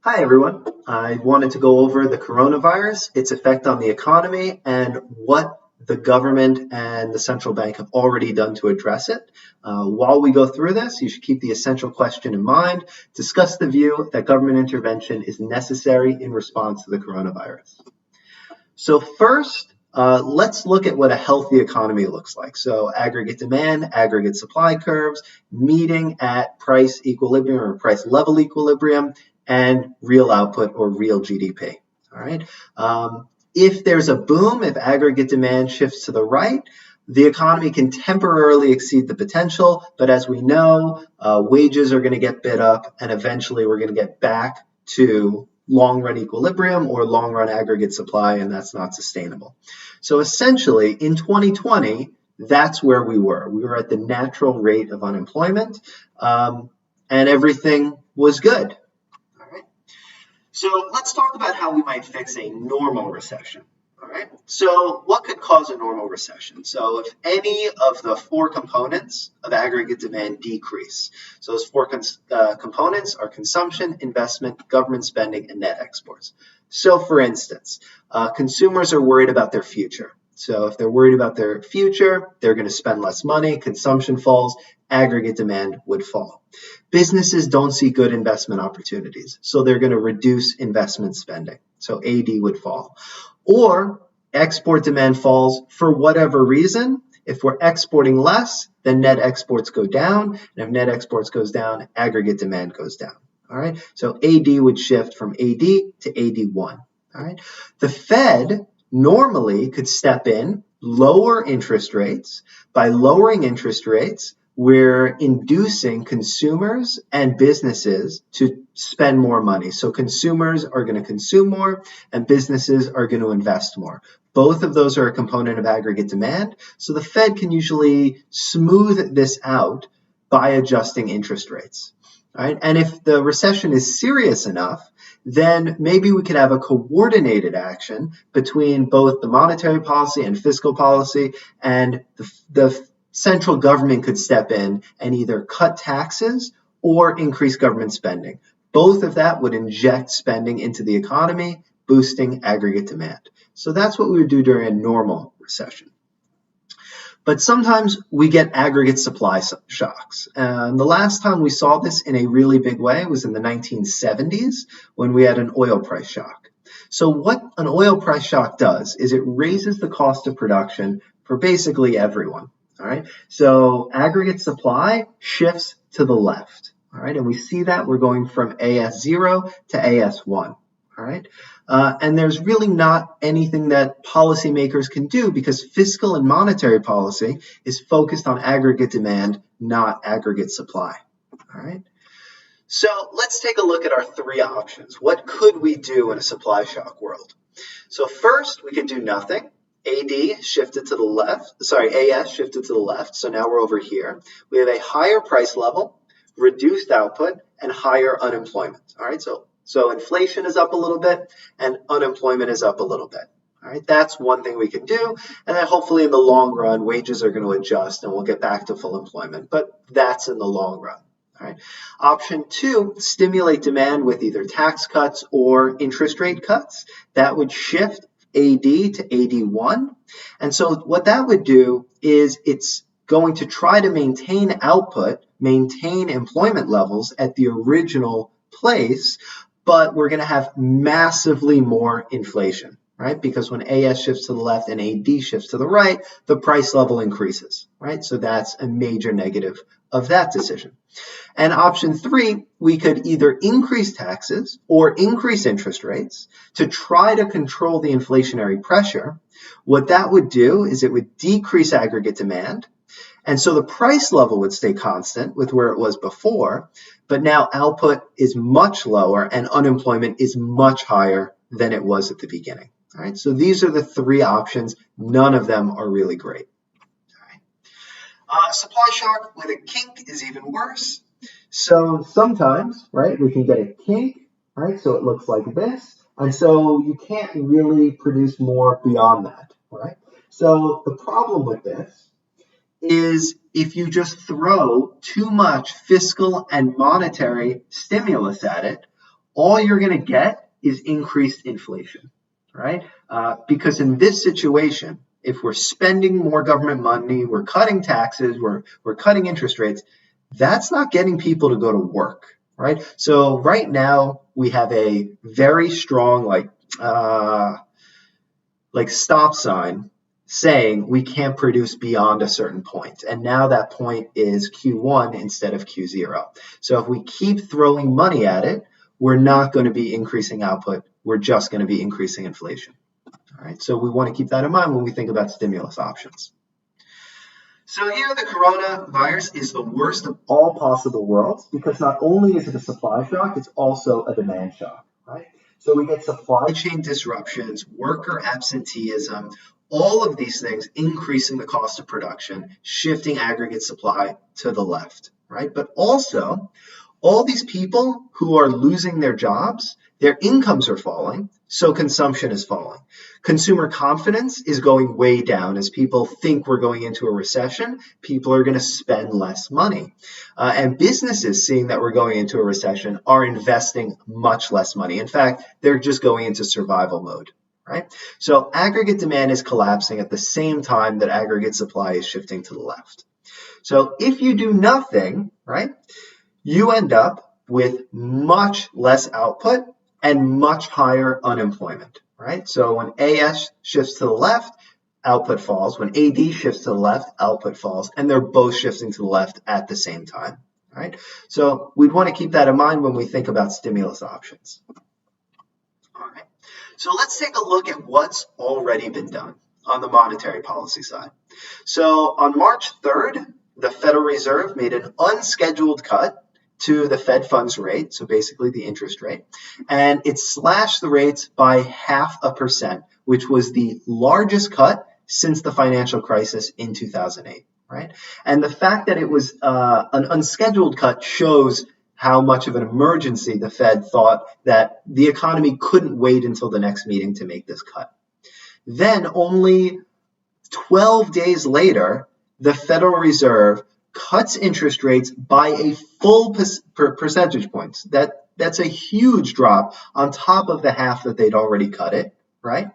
Hi, everyone. I wanted to go over the coronavirus, its effect on the economy, and what the government and the central bank have already done to address it. While we go through this, you should keep the essential question in mind, discuss the view that government intervention is necessary in response to the coronavirus. So first, let's look at what a healthy economy looks like. So aggregate demand, aggregate supply curves, meeting at price equilibrium or price level equilibrium, and real output or real GDP. All right. If there's a boom, if aggregate demand shifts to the right, the economy can temporarily exceed the potential, but as we know, wages are going to get bid up, and eventually we're going to get back to long-run equilibrium or long-run aggregate supply, and that's not sustainable. So essentially, in 2020, that's where we were. We were at the natural rate of unemployment, and everything was good. All right. So let's talk about how we might fix a normal recession. All right. So what could cause a normal recession? So if any of the four components of aggregate demand decrease, so those four components are consumption, investment, government spending, and net exports. So for instance, consumers are worried about their future. So if they're worried about their future, they're going to spend less money, consumption falls, aggregate demand would fall. Businesses don't see good investment opportunities, so they're going to reduce investment spending. So AD would fall. Or export demand falls for whatever reason. If we're exporting less, then net exports go down. And if net exports goes down, aggregate demand goes down. All right. So AD would shift from AD to AD1. All right. The Fed normally could step in, lower interest rates. By lowering interest rates, we're inducing consumers and businesses to spend more money. So consumers are going to consume more and businesses are going to invest more. Both of those are a component of aggregate demand. So the Fed can usually smooth this out by adjusting interest rates. Right? And if the recession is serious enough, then maybe we could have a coordinated action between both the monetary policy and fiscal policy, and the central government could step in and either cut taxes or increase government spending. Both of that would inject spending into the economy, boosting aggregate demand. So that's what we would do during a normal recession. But sometimes we get aggregate supply shocks. And the last time we saw this in a really big way was in the 1970s when we had an oil price shock. So what an oil price shock does is it raises the cost of production for basically everyone. All right. So aggregate supply shifts to the left. All right. And we see that we're going from AS0 to AS1. All right. And there's really not anything that policymakers can do because fiscal and monetary policy is focused on aggregate demand, not aggregate supply. All right. So let's take a look at our three options. What could we do in a supply shock world? So first, we could do nothing. AD shifted to the left. AS shifted to the left. So now we're over here. We have a higher price level, reduced output, and higher unemployment. All right. So inflation is up a little bit and unemployment is up a little bit. All right, that's one thing we can do. And then hopefully in the long run, wages are going to adjust and we'll get back to full employment. But that's in the long run. All right. Option two, stimulate demand with either tax cuts or interest rate cuts. That would shift AD to AD1. And so what that would do is it's going to try to maintain output, maintain employment levels at the original place, but we're going to have massively more inflation, right? Because when AS shifts to the left and AD shifts to the right, the price level increases, right? So that's a major negative of that decision. And option three, we could either increase taxes or increase interest rates to try to control the inflationary pressure. What that would do is it would decrease aggregate demand. And so the price level would stay constant with where it was before, but now output is much lower and unemployment is much higher than it was at the beginning. All right, so these are the three options. None of them are really great. All right. Supply shock with a kink is even worse. So sometimes, right, we can get a kink, right, so it looks like this, and so you can't really produce more beyond that, right? So the problem with this is if you just throw too much fiscal and monetary stimulus at it, all you're going to get is increased inflation, right? Because in this situation, if we're spending more government money, we're cutting taxes, we're cutting interest rates, that's not getting people to go to work, right? So right now we have a very strong stop sign saying we can't produce beyond a certain point. And now that point is Q1 instead of Q0. So if we keep throwing money at it, we're not going to be increasing output. We're just going to be increasing inflation. All right. So we want to keep that in mind when we think about stimulus options. So here the coronavirus is the worst of all possible worlds because not only is it a supply shock, it's also a demand shock, right? So we get supply chain disruptions, worker absenteeism, all of these things increasing the cost of production, shifting aggregate supply to the left, right? But also, all these people who are losing their jobs, their incomes are falling, so consumption is falling. Consumer confidence is going way down. As people think we're going into a recession, people are going to spend less money. And businesses, seeing that we're going into a recession, are investing much less money. In fact, they're just going into survival mode, right? So aggregate demand is collapsing at the same time that aggregate supply is shifting to the left. So if you do nothing, right, you end up with much less output and much higher unemployment, right? So when AS shifts to the left, output falls. When AD shifts to the left, output falls. And they're both shifting to the left at the same time, right? So we'd want to keep that in mind when we think about stimulus options. All right. So let's take a look at what's already been done on the monetary policy side. So on March 3rd, the Federal Reserve made an unscheduled cut to the Fed funds rate, so basically the interest rate, and it slashed the rates by 0.5%, which was the largest cut since the financial crisis in 2008, right? And the fact that it was an unscheduled cut shows how much of an emergency the Fed thought that the economy couldn't wait until the next meeting to make this cut. Then only 12 days later, the Federal Reserve cuts interest rates by a full percentage points. That's a huge drop on top of the half that they'd already cut it, right?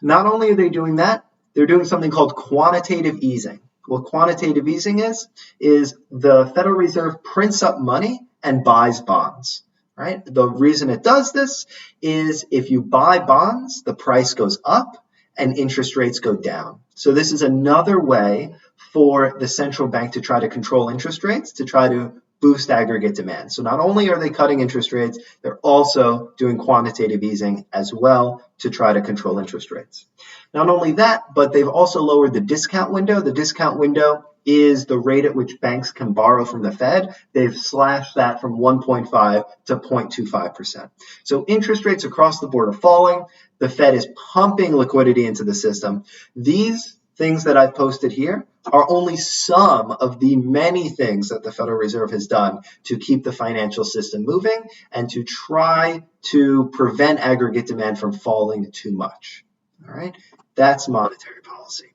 Not only are they doing that, they're doing something called quantitative easing. What quantitative easing is the Federal Reserve prints up money and buys bonds, right? The reason it does this is if you buy bonds, the price goes up and interest rates go down. So this is another way for the central bank to try to control interest rates, to try to boost aggregate demand. So not only are they cutting interest rates, they're also doing quantitative easing as well to try to control interest rates. Not only that, but they've also lowered the discount window. The discount window is the rate at which banks can borrow from the Fed. They've slashed that from 1.5 to 0.25%. So interest rates across the board are falling. The Fed is pumping liquidity into the system. These things that I've posted here are only some of the many things that the Federal Reserve has done to keep the financial system moving and to try to prevent aggregate demand from falling too much. All right, that's monetary policy.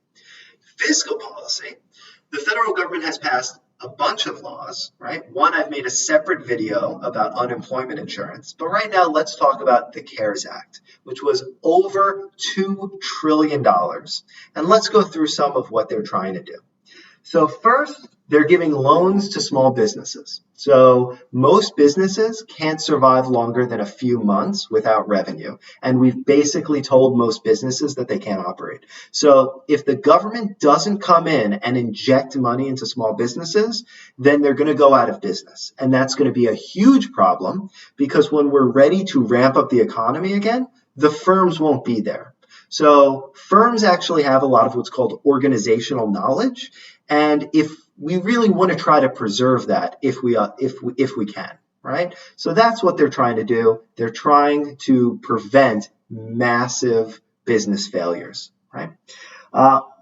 Fiscal policy, the federal government has passed a bunch of laws, right? One, I've made a separate video about unemployment insurance, but right now let's talk about the CARES Act, which was over $2 trillion. And let's go through some of what they're trying to do. So first, they're giving loans to small businesses. So most businesses can't survive longer than a few months without revenue. And we've basically told most businesses that they can't operate. So if the government doesn't come in and inject money into small businesses, then they're going to go out of business. And that's going to be a huge problem because when we're ready to ramp up the economy again, the firms won't be there. So firms actually have a lot of what's called organizational knowledge. And if we really want to try to preserve that if we can, right? So that's what they're trying to do. They're trying to prevent massive business failures, right?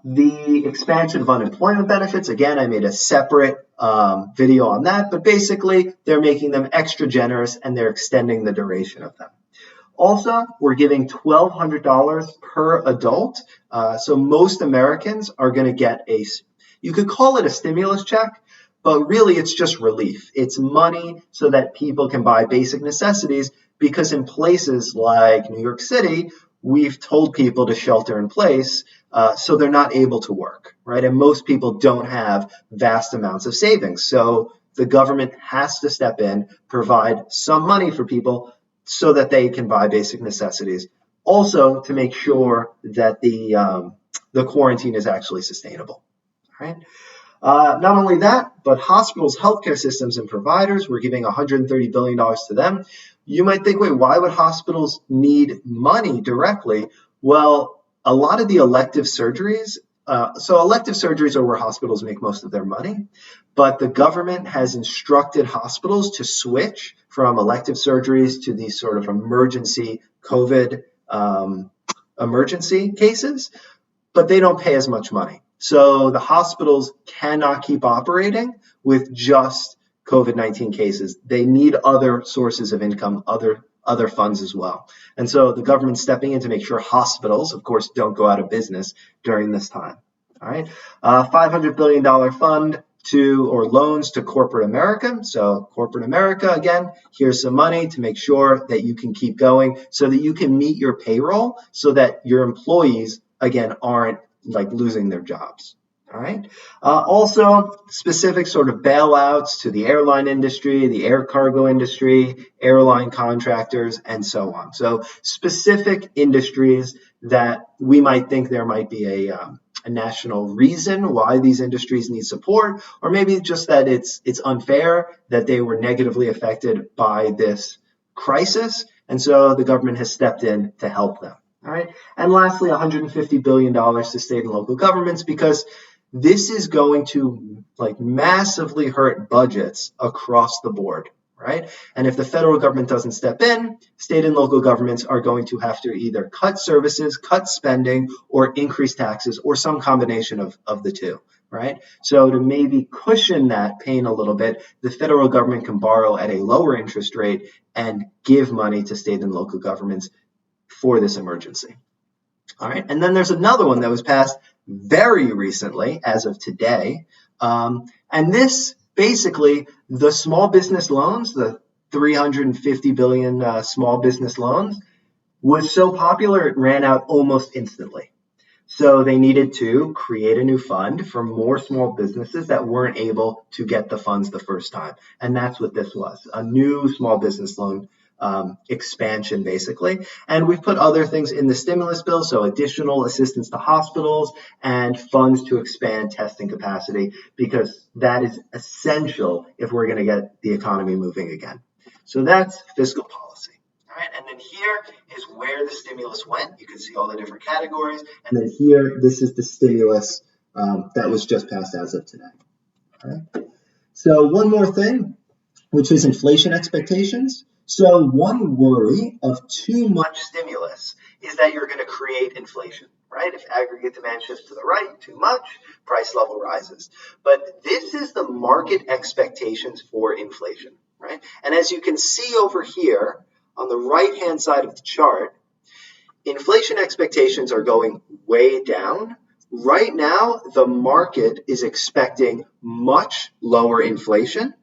The expansion of unemployment benefits, again, I made a separate video on that, but basically they're making them extra generous and they're extending the duration of them. Also, we're giving $1,200 per adult. So most Americans are going to get you could call it a stimulus check, but really it's just relief. It's money so that people can buy basic necessities because in places like New York City, we've told people to shelter in place, so they're not able to work, right? And most people don't have vast amounts of savings. So the government has to step in, provide some money for people so that they can buy basic necessities. Also, to make sure that the quarantine is actually sustainable, right? Not only that, but hospitals, healthcare systems, and providers, we're giving $130 billion to them. You might think, wait, why would hospitals need money directly? Well, a lot of the elective surgeries, so elective surgeries are where hospitals make most of their money, but the government has instructed hospitals to switch from elective surgeries to these sort of emergency COVID emergency cases, but they don't pay as much money. So the hospitals cannot keep operating with just COVID-19 cases. They need other sources of income, other funds as well. And so the government's stepping in to make sure hospitals, of course, don't go out of business during this time. All right, $500 billion fund or loans to corporate America. So corporate America, again, here's some money to make sure that you can keep going so that you can meet your payroll so that your employees, again, aren't like losing their jobs. All right. Also, specific sort of bailouts to the airline industry, the air cargo industry, airline contractors, and so on. So specific industries that we might think there might be a national reason why these industries need support, or maybe just that it's unfair that they were negatively affected by this crisis, and so the government has stepped in to help them. All right, and lastly, $150 billion to state and local governments, because this is going to like massively hurt budgets across the board, right? And if the federal government doesn't step in, state and local governments are going to have to either cut services, cut spending, or increase taxes, or some combination of the two, right? So to maybe cushion that pain a little bit, the federal government can borrow at a lower interest rate and give money to state and local governments for this emergency. All right, and then there's another one that was passed very recently, as of today, and this basically, the small business loans, the 350 billion small business loans, was so popular it ran out almost instantly. So they needed to create a new fund for more small businesses that weren't able to get the funds the first time, and that's what this was, a new small business loan expansion, basically. And we've put other things in the stimulus bill, so additional assistance to hospitals and funds to expand testing capacity, because that is essential if we're going to get the economy moving again. So that's fiscal policy. All right, and then here is where the stimulus went. You can see all the different categories. And then here, this is the stimulus that was just passed as of today. All right. So one more thing, which is inflation expectations. So one worry of too much stimulus is that you're going to create inflation, right? If aggregate demand shifts to the right too much, price level rises. But this is the market expectations for inflation, right? And as you can see over here on the right-hand side of the chart, inflation expectations are going way down. Right now, the market is expecting much lower inflation.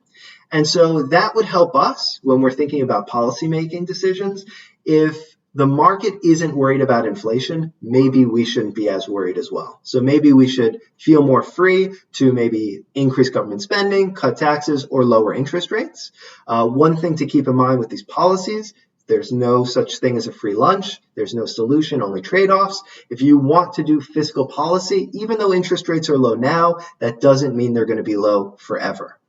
And so that would help us when we're thinking about policymaking decisions. If the market isn't worried about inflation, maybe we shouldn't be as worried as well. So maybe we should feel more free to maybe increase government spending, cut taxes, or lower interest rates. One thing to keep in mind with these policies, there's no such thing as a free lunch. There's no solution, only trade-offs. If you want to do fiscal policy, even though interest rates are low now, that doesn't mean they're going to be low forever.